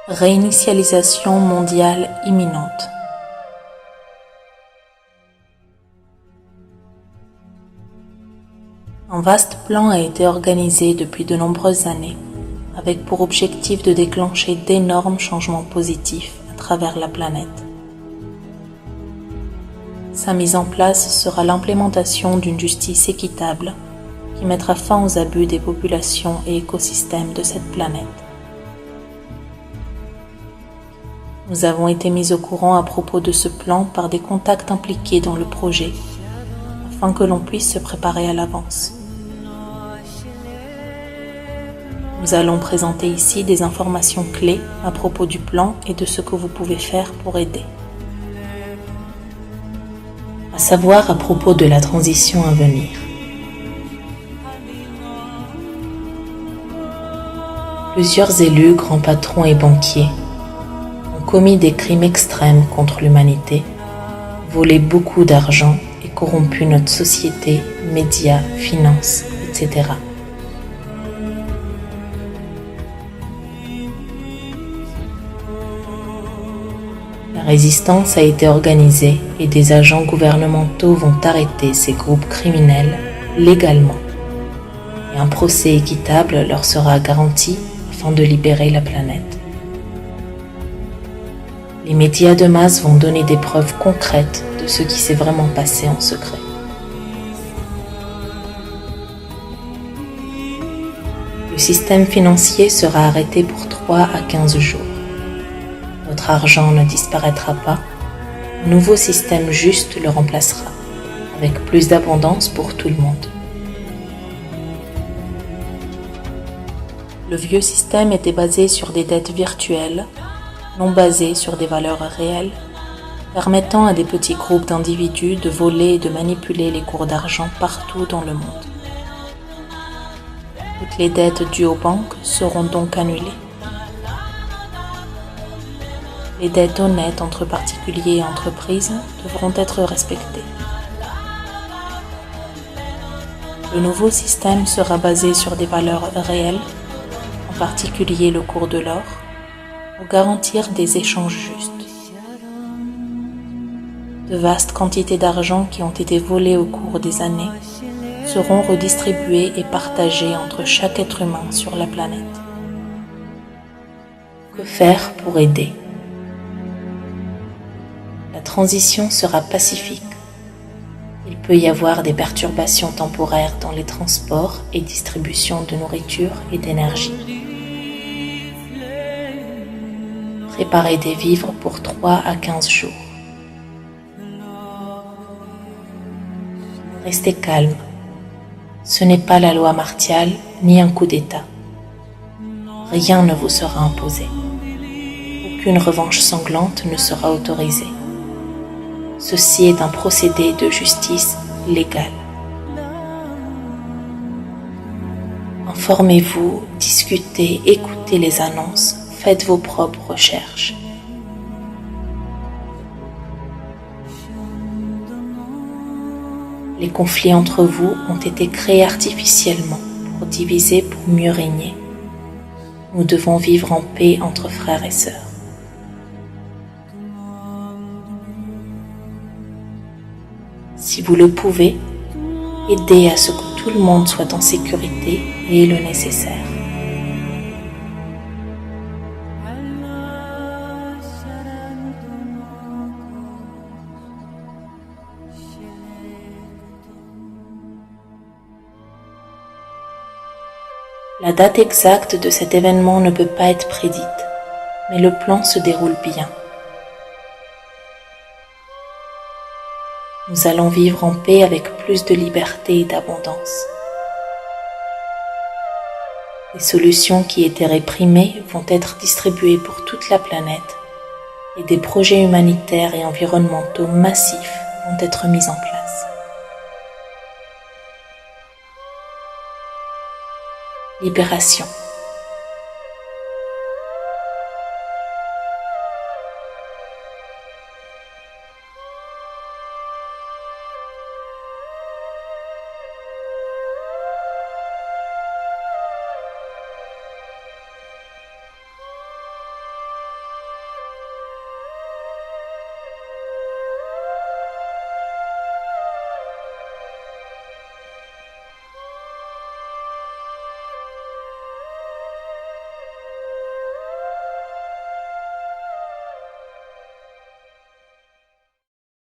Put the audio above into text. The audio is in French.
Réinitialisation mondiale imminente. Un vaste plan a été organisé depuis de nombreuses années, avec pour objectif de déclencher d'énormes changements positifs à travers la planète. Sa mise en place sera l'implémentation d'une justice équitable qui mettra fin aux abus des populations et écosystèmes de cette planète. Nous avons été mis au courant à propos de ce plan par des contacts impliqués dans le projet, afin que l'on puisse se préparer à l'avance. Nous allons présenter ici des informations clés à propos du plan et de ce que vous pouvez faire pour aider. À savoir à propos de la transition à venir. Plusieurs élus, grands patrons et banquiers ont commis des crimes extrêmes contre l'humanité, volé beaucoup d'argent et corrompu notre société, médias, finances, etc. La résistance a été organisée et des agents gouvernementaux vont arrêter ces groupes criminels légalement. Et un procès équitable leur sera garanti afin de libérer la planète. Les médias de masse vont donner des preuves concrètes de ce qui s'est vraiment passé en secret. Le système financier sera arrêté pour 3 à 15 jours. Votre argent ne disparaîtra pas, un nouveau système juste le remplacera, avec plus d'abondance pour tout le monde. Le vieux système était basé sur des dettes virtuelles, non basées sur des valeurs réelles, permettant à des petits groupes d'individus de voler et de manipuler les cours d'argent partout dans le monde. Toutes les dettes dues aux banques seront donc annulées. Les dettes honnêtes entre particuliers et entreprises devront être respectées. Le nouveau système sera basé sur des valeurs réelles, en particulier le cours de l'or, pour garantir des échanges justes. De vastes quantités d'argent qui ont été volées au cours des années seront redistribuées et partagées entre chaque être humain sur la planète. Que faire pour aider ? La transition sera pacifique. Il peut y avoir des perturbations temporaires dans les transports et distributions de nourriture et d'énergie. Préparez des vivres pour 3 à 15 jours. Restez calme. Ce n'est pas la loi martiale ni un coup d'État. Rien ne vous sera imposé. Aucune revanche sanglante ne sera autorisée. Ceci est un procédé de justice légale. Informez-vous, discutez, écoutez les annonces, faites vos propres recherches. Les conflits entre vous ont été créés artificiellement pour diviser pour mieux régner. Nous devons vivre en paix entre frères et sœurs. Si vous le pouvez, aidez à ce que tout le monde soit en sécurité et ait le nécessaire. La date exacte de cet événement ne peut pas être prédite, mais le plan se déroule bien. Nous allons vivre en paix avec plus de liberté et d'abondance. Les solutions qui étaient réprimées vont être distribuées pour toute la planète et des projets humanitaires et environnementaux massifs vont être mis en place. Libération.